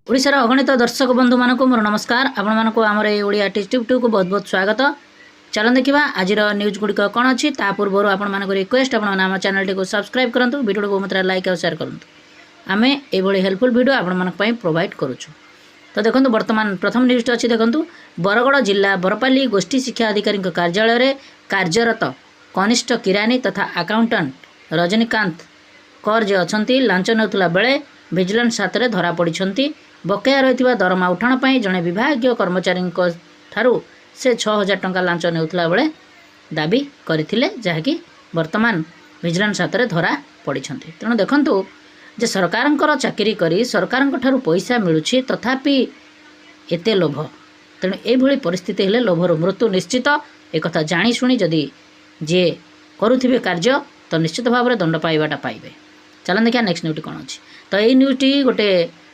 ओडिशार अगणित दर्शक बंधु मानक मोर नमस्कार। आपण मानक आमर ए ओडिया टेस्ट ट्यूब को बहुत बहुत स्वागत। चलन देखा आज न्यूज गुड़िक कौन अच्छी ता पूर्व आपण मान रिक्वेस्ट आपण आम चैनल टी सब्सक्राइब करूँ, वीडियो को मात्रा लाइक और शेयर करूँ। आम ये हेल्पफुल वीडियो आपण मान प्रोवाइड करुँ। तो देखो बर्तमान प्रथम न्यूज अच्छी देखो बरगड़ जिला बरपाली गोष्ठी शिक्षा अधिकारी कार्यालय में कार्यरत कनिष्ठ किरानी तथा अकाउंटेंट रजनीकांत कर जे अच्छा लांच नेउथला बेले विजिलेंस हाथ में धरा पड़ी। बकेया रही दरमा उठाण पर जड़े विभागीय कर्मचारी से 6000 टंका लांच नेउथला बेले दाबी करथिले, जहाँकि वर्तमान विजिलेंस हाथ में धरा पड़ी। तेणु देखंतु जे सरकार चाकरी करी सरकार पैसा मिलुछि तथापि एते लोभ। तेणु ये परिस्थिति हेले लोभर मृत्यु निश्चित। एक जाशुणी जदि जे करुथिबे कार्य तो निश्चित भाव में दंड पाइबाटा पाइबे। चलन देखिए नेक्स्ट न्यूज कौन अच्छी। तो यही न्यूजटी गोटे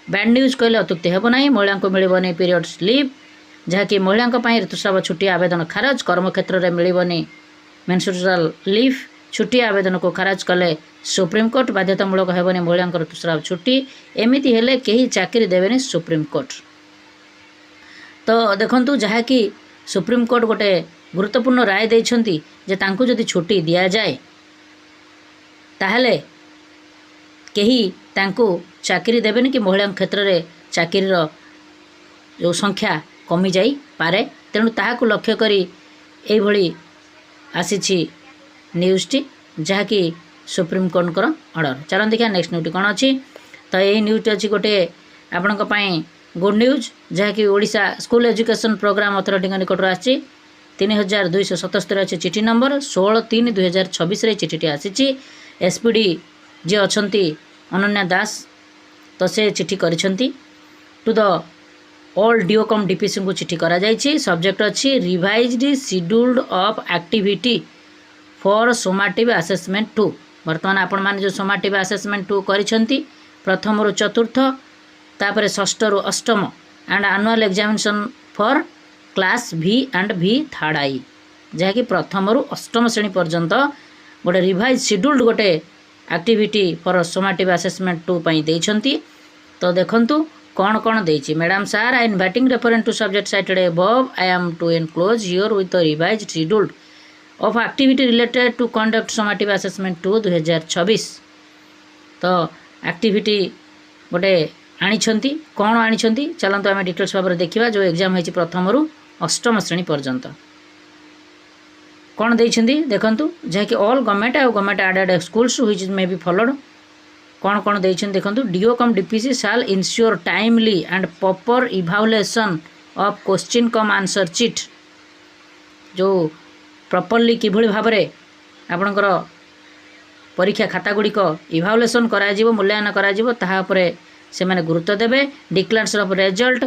बैड न्यूज कहले अत्युक्ति हेब नहीं। महिला को मिलबनी पीरियड्स लीव, जहाँकि महिला ऋतुस्राव छुट्टी आवेदन खारज। कर्मक्षेत्र में मिलबनी मेन्स्ट्रुअल लीव छुट्टी आवेदन को खारज कले सुप्रीमकोर्ट। बाध्यतामूलक हेबनी महिला ऋतुस्राव छुट्टी, एमती हेले कहीं चाकरी देवेनि सुप्रीमकोर्ट। तो देखंतु जहाँकि सुप्रीमकोर्ट गोटे गुरुत्वपूर्ण राय देइछंती जे तांकु जदि छुट्टी दिया जाए ताहले कहीं तांकु चाकरी देवेनि कि महिला क्षेत्र में चाकरी जो संख्या कमी जाई पारे। तेणु ताहाकु लक्ष्य करी एभली आसीछि न्यूजटी, जहाँकि सुप्रीमकोर्ट ऑर्डर। चलन देखिए नेक्स्ट न्यूज कौन अच्छी। तो यही न्यूज अच्छी गोटे आपणक गुड न्यूज, जहाँकि Odisha school education programme authority निकटर आसी 3277 अच्छी चिठी नंबर 16/3/2026 चिठीटी आसी। एसपीडी जे अच्छी अनन्या दास तो से चिठी करिसेंती to the all DEO cum DPC को चिठी करा जायछि। सब्जेक्ट अच्छी revised scheduled of activity for summative assessment 2। वर्तमान आपण माने जो सोमाटिव असेसमेंट 2 करिसेंती प्रथम रु चतुर्थ तापर षष्ठ रु अष्टम end annual examination for class भी एंड भी थर्ड आई, जहाँकि प्रथम रु अष्टम श्रेणी पर्यंत गोटे रिवाइज शेड्यूल्ड गोटे एक्टिविटी फॉर सोमाटिव असेसमेंट 2 पई देइछंती। तो देखंतु कौन कौन देइछि। Madam sir I inviting reference to subject cited above I am to enclose herewith the revised scheduled of activity related to conduct summative assessment 2 2026। तो activity गोटे आनिछंती कौन आनिछंती चलंतु आम डिटेल्स भाव देखिबा। जो एग्जाम होइछि प्रथम रु अष्टम श्रेणी पर्यंत कौन देइछंती देखंतु, जहाँकि ऑल गवर्नमेंट और government aided schools which may be followed. कौन कौन देइछंती देखंतु। DEO cum DPC shall ensure timely and proper evaluation of question cum answer chit. जो प्रॉपर्ली किभଳି भाबरे आपणकर परीक्षा खाता गुड़िक इवैल्यूएशन करा जिवो मूल्यांकन करा जिवो ताहा उपरे से माने गुरुत्व देबे। Declaration of result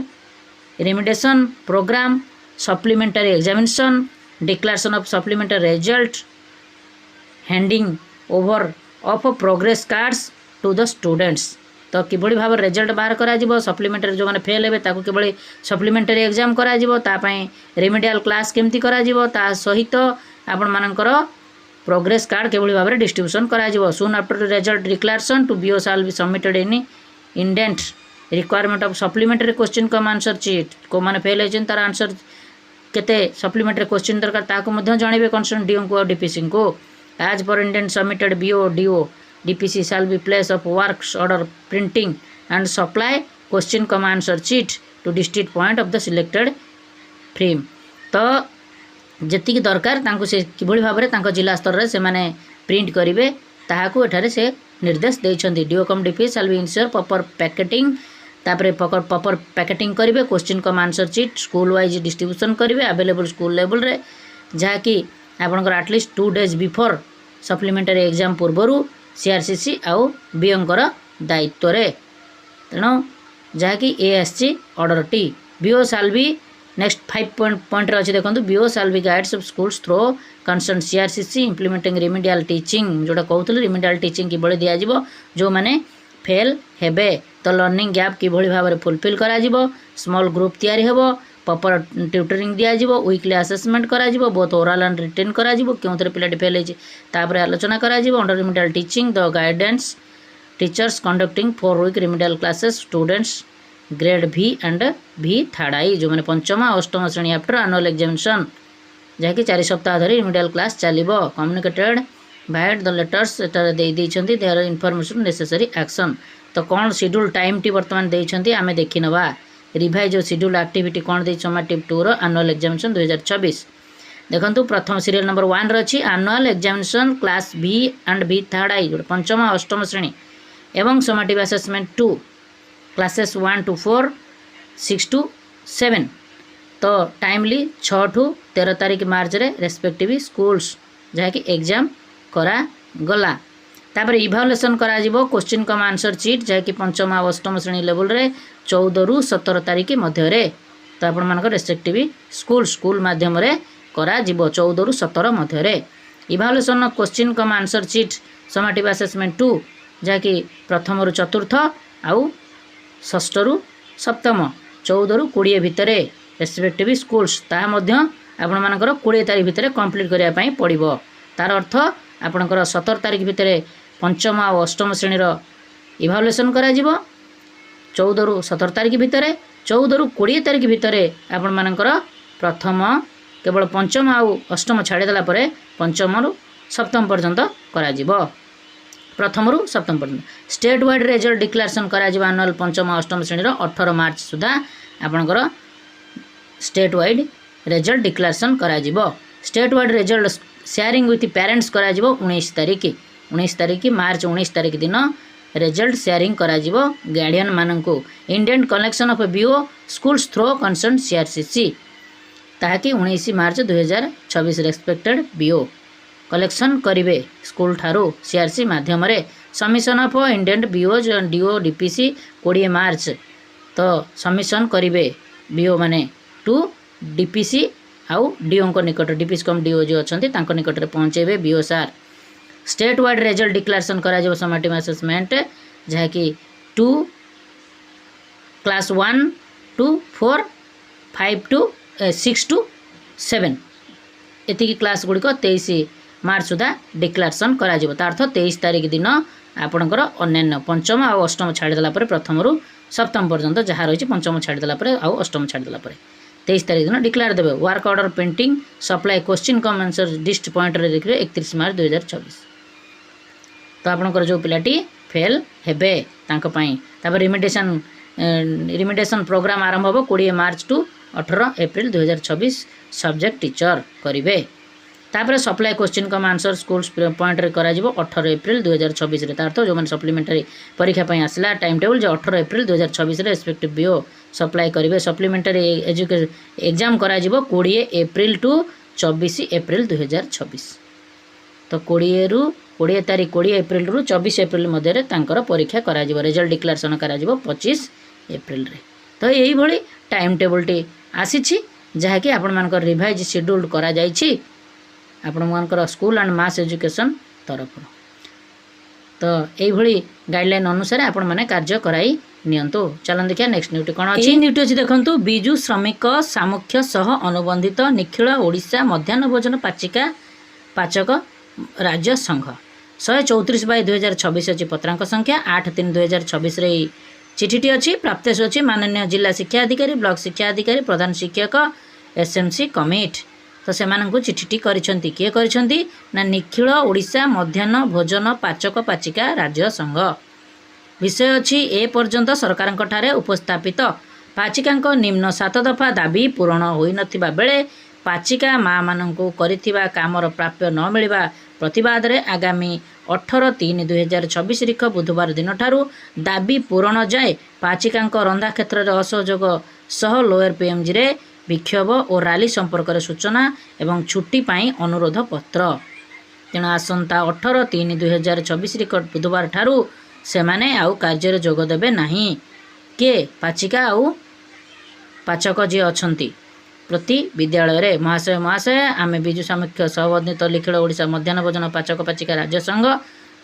remediation programme supplementary examination declaration of supplementary result handing over of progress cards to the students. तो किभଳି भाव रिजल्ट बाहर करा जिवो सप्लीमेंटरी जो माने फेल हेबे ताकू किभଳି सप्लीमेंटरी एग्जाम करा जिवो ता पई रेमेडियल क्लास केमती करा जिवो ता सहित आपण मानकर प्रोग्रेस कार्ड किभଳି भाव डिस्ट्रीब्यूशन करा जिवो। Soon after result declaration to BO shall be submitted in indent requirement of supplementary question cum answer chit. को माने फेल हेजन तार आंसर केते सप्लीमेंटरी क्वेश्चन दरकार ताको मध्य जणेबे कंसर्न डीओ को डीपीसी को। As per indent submitted BO DO DPC shall be place of works order printing and supply question cum answer chit to district point of the selected frame. तो जेतिकी दरकार तांको से किभଳି भाबरे तांको जिला स्तर रे से माने प्रिंट करिवे ताहाको एठारे से निर्देश देइछंती। DEO cum DPC shall be ensure proper packeting तापरे प्रॉपर पैकेटिंग करेंगे question cum answer chit school wise distribution करेंगे अवेलेबल स्कूल लेवल रे, जहाँकि आपंकर at least 2 days before supplementary exam पूर्वर सीआरसीसी आउ बीओंकर दायित्व रे। तेणु जहाँकि ए आसी ऑर्डर टी BO shall be next 5 point रे अच्छे देखो। BO shall be guides of schools through concern CRCC implementing remedial teaching जोटा कहते रिमेडियल टीचिंग किभଳି दिया जो माने फेल हेबे तो लर्निंग गैप किभଳି भाव में फुलफिल करा जिवो। स्मॉल ग्रुप तैयारी हेबो प्रॉपर ट्यूटरिंग दिया जिवो वीकली असेसमेंट करा जिवो बोथ ओरल एंड रिटन करा जिवो क्योंथरे पिलाटी फेल हेछि तापरे आलोचना करा जिवो। Under remedial teaching the guidance teachers conducting 4 week remedial classes students grade भी एंड भी थर्ड आई जो मैंने पंचम अष्टम श्रेणी आफ्टर एनुअल एग्जामिनेशन जहाँकि 4 सप्ताह धरी रिमेडियल क्लास चलो कम्युनिकेटेड बाय द लेटर्स देते देयर इनफॉरमेशन नेसेसरी एक्शन तो कौन शेड्यूल टाइम टी बर्तमान देते आम देखी नवा रिवाइज शेड्यूल एक्टिविटी कौन दे समाटिव 2 एनुअल एग्जामिनेशन 2024 देखो प्रथम सीरियल नंबर 1 रही एनुअल एग्जामिनेशन क्लास भी एंड भी थर्ड आई जो पंचम अष्टम श्रेणी एवं समाटिव असेसमेंट 2 क्लासेस 1 to 4 6 to 7 तो टाइमली 6 to 13 तारीख मार्च रे रेस्पेक्टिव स्कूल्स जहाँकि एग्जाम करा गला तापर इभालुएसन करा जिवो क्वेश्चन कम आंसर चीट जहाँकि पंचम और अष्टम श्रेणी लेवल रे 14 ରୁ 17 तारीख मध्य रे तो आपण मानक रेस्पेक्टिव स्कूल माध्यम रे करा जिवो 14 ରୁ 17 मध्य रे evaluation question cum answer cheat समाटिव assessment 2 जहाँकि प्रथम ରୁ चतुर्थ आउ षष्ठ ରୁ सप्तम 14 ରୁ 20 भितर रेस्पेक्टिव स्कूल्स ता मध्य आपण मानकर 20 तारीख भितर कंप्लीट करिया पई पड़िबो तार अर्थ आपणकर 17 तारीख भितर पंचम और अष्टम श्रेणी इभालुएसन करा जिवो 14 ରୁ 17 तारीख भितर 14 ରୁ 20 तारीख भितर आपण मानकर प्रथम केवल पंचम और अष्टम छाड़ीदेला पंचम ରୁ सप्तम पर्यंत करा जिवो प्रथम ରୁ सप्तम पर्यंत स्टेट वाइड रिजल्ट डिक्लेरेशन करा जिवो एनुअल पंचम और अष्टम श्रेणी 18 मार्च सुधा आपणकर स्टेट वाइड रिजल्ट डिक्लेरेशन करा जिवो state wide result sharing with parents करा जिवो 19 तारीख मार्च 19 तारीख दिन रिजल्ट शेयरिंग करा जिवो गार्डियन माननकु Indian collection of BO schools through concern CRCC ताकि 19 मार्च 2024 रेस्पेक्टेड बीओ कलेक्शन करिवे स्कूल ठारू सीआरसी माध्यम रे submission of Indian BO DO DPC 20 March तो सबमिशन करिवे बीओ माने टू डीपीसी आउ डीओ को निकट डीपीसी कम डीओ जो अच्छा निकट में पहुँचेबे BO sir state wide result declaration करा जिवो समाटिव असेसमेंट जहाँकि 2 क्लास 1 to 4 5 to 6 to 7 एतिकी क्लास गुड़िक 23 मार्च सुधा डिक्लेरेशन करा जिवो तार अर्थ 23 तारीख दिन आपणकर अन्य पंचम और अष्टम छाड़ीदेला प्रथम ରୁ सप्तम पर्यंत जहाँ रही पंचम छाड़ीदेला आउ अष्टम छाड़ीदेला 23 तारीख दिन डिक्लेयर देवे work order painting supply question cum answer list point रे देखिए 31 मार्च 2024 तो आपणकर जो पिलाटी फेल हेबे तांको पई तापर रिमिडिएशन प्रोग्राम आरंभ हो 20 March two 18 April 2024 subject teacher करिवे तापर supply question cum answer schools point रे करा जिवो 18 एप्रिल 2024 रे तार तो जो माने सप्लीमेंटरी परीक्षा पई आसला टाइम टेबल जो 18 एप्रिल 2024 रे रेस्पेक्टिव बीओ सप्लाई करिवे सप्लीमेंटरी एग्जाम करा जिवो 20 एप्रिल टू 24 एप्रिल 2024 तो 20 तारीख 20 एप्रिल रु 24 एप्रिल मध्य तांकर परीक्षा करा जिवो रिजल्ट डिक्लेरेशन करा जिवो 25 एप्रिल रे तो यही भली टाइम टेबल टी आसीछि जहा कि आपण मानकर रिवाइज शेड्यूल करा जाईछि आपण मानकर स्कूल एंड मास एजुकेशन तरफ तो यही भली गाइडलाइन अनुसार आपण माने कार्य कराई नियंतु चलन देखिया नेक्स्ट न्यूटी कोन अछि न्यूटी अछि देखंतु बिजु श्रमिक सामुख्य सह अनुबंधित निखिल ओडिशा मध्याह्न भोजन पाचक राज्य संघ 134/2026 अछि पत्रांक संख्या 8/3/2026 रे चिठीटी अच्छी प्राप्तेश अच्छी माननीय जिला शिक्षा अधिकारी ब्लॉक शिक्षा अधिकारी प्रधान शिक्षक एसएमसी कमिट तो से चिठीटी करिसेंती किए करिसेंती ना निखिल ओडिशा मध्याह्न भोजन पाचक पाचिका राज्य संघ विषय अच्छी ए पर्यंत सरकार ठारे उपस्थापित पाचिका निम्न 7 दफा दाबी पूरण होई नथिबा बेले पाचिका माँ मानू करिथिबा कामर प्राप्य न मिलवा प्रतिवाद रे आगामी 18/3/2026 तारीख बुधवार दिन ठारू दाबी पूरण जाए पाचिका रंधा क्षेत्र में असहयोग सह लोअर पीएमजी रे विक्षोभ और रैली संपर्क में सूचना एवं छुट्टी पाई अनुरोध पत्र तेणु आसंता 18/3/2026 तारीख बुधवार ठारू सेमाने आउ कार्य जोगदेवे नहीं किए पाचिका आउ पाचक जी अछंती प्रति विद्यालय रे महाशय आम बिजु सामुख्य सहबंधित लिखिल ओडिशा मध्याह्न भोजन पाचक पाचिका राज्य संघ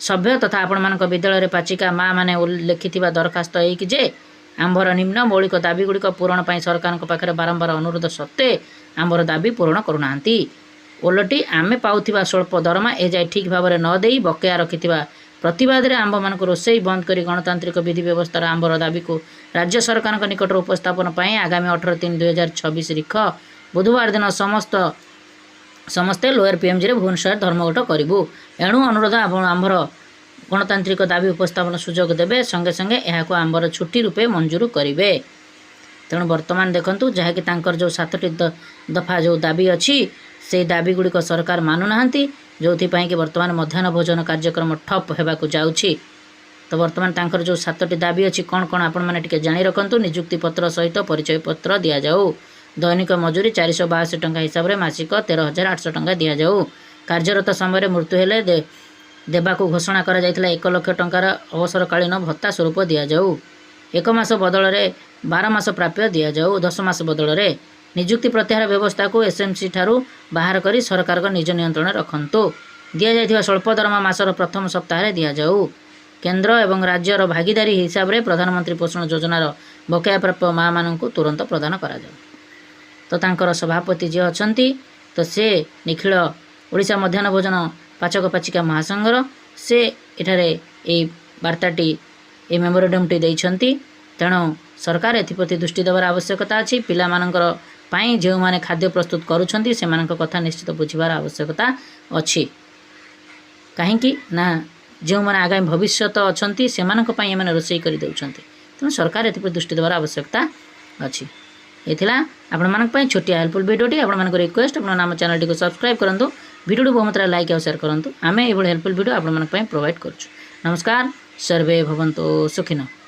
सभ्य तथा आपण मानक विद्यालय पाचिका माँ माने लिखिथिबा दरखास्त कि जे आंभर निम्न मौलिक दाबी गुड़िक पूरण पर सरकार पाखे बारंबार अनुरोध सत्वे आंभर दाबी पूरण करूना ओलटी आमे पाउथिबा स्वल्प दरमा ए जाए ठीक भाव में न देई बकेया रखिथिबा प्रतिवाद में आंब मान रोसई बंद कर गणतांत्रिक विधि व्यवस्थार आंबर दाबी को राज्य सरकार निकट उपस्थापन पर आगामी 18/3/2026 तारीख बुधवार दिन समस्ते लोअर पीएमजी रे भुवनेश्वर धर्मघट करूँ। एणु अनुरोध आंबर गणतांत्रिक दाबी उपस्थापन सुजोग देवे संगे संगे यहाँ आंबर छुट्टी रूपे मंजूर करेंगे। तेणु बर्तमान देखूँ जहाँकि जो 7टी दफा जो दाबी अच्छी से दाबी गुड़िक सरकार मानुना जो कि बर्तमान मध्याह्न भोजन कार्यक्रम ठप होगाक जाऊँगी। तो बर्तमान तांकर जो 7टी दाबी अच्छी कौन कौन आपण मैंने टे जाणी रखु। निजुक्ति पत्र सहित परिचय पत्र दि जाऊ। दैनिक मजूरी 482 टंका हिसाब से मासिक 13,800 टंका दि जाऊ। कार्यरत समय मृत्यु हेले देवाक घोषणा करा 1 लाख टंकार अवसरकालीन भत्ता स्वरूप दि जाऊ। 1 मास बदल 12 मास प्राप्य दि जाऊ। 10 मास बदल निजुक्ति प्रत्याहार व्यवस्था को एसएमसी ठारू बाहर करी सरकार को निज नियंत्रण रखंतु। दि जाइथिबा स्वल्प दरमा मासर प्रथम सप्ताह दि जाऊ। केंद्र एवं राज्यर भागीदारी हिसाब से प्रधानमंत्री पोषण योजनार बकाया प्राप्य माँ मान तुरंत प्रदान करा जाऊ। तो तांकर सभापति जी अछंती तो से निखिल ओडिशा मध्याह्न भोजन पाचक पाचिका महासंघर से एठारे ए वार्ताटी ए मेमोरेंडमटी देइछंती। तेणु सरकार एप्रति दृष्टि देवार आवश्यकता अच्छी। पिला मानकर पाई जो माने खाद्य प्रस्तुत करुछंती सेमानक कथा निश्चित बुझिबार आवश्यकता अच्छी। कहीं ना जो माने आगामी भविष्य अछंती सेमानक पाई एमाने रोसई करि देउछंती। तेणु सरकार एप्रति दृष्टि देवार आवश्यकता अच्छी। एथिला आपण मानक पाई छोटिया हेल्पफुल वीडियोटी आपण मानक रिक्वेस्ट आपण नाम चैनल टी को सब्सक्राइब करंतु। वीडियो बहुत मात्रा लाइक और शेयर करंतु। आमे एभଳି हेल्पफुल वीडियो आपण मानक पाई प्रोवाइड करछु। नमस्कार। सर्वे भवन्तु सुखिनः।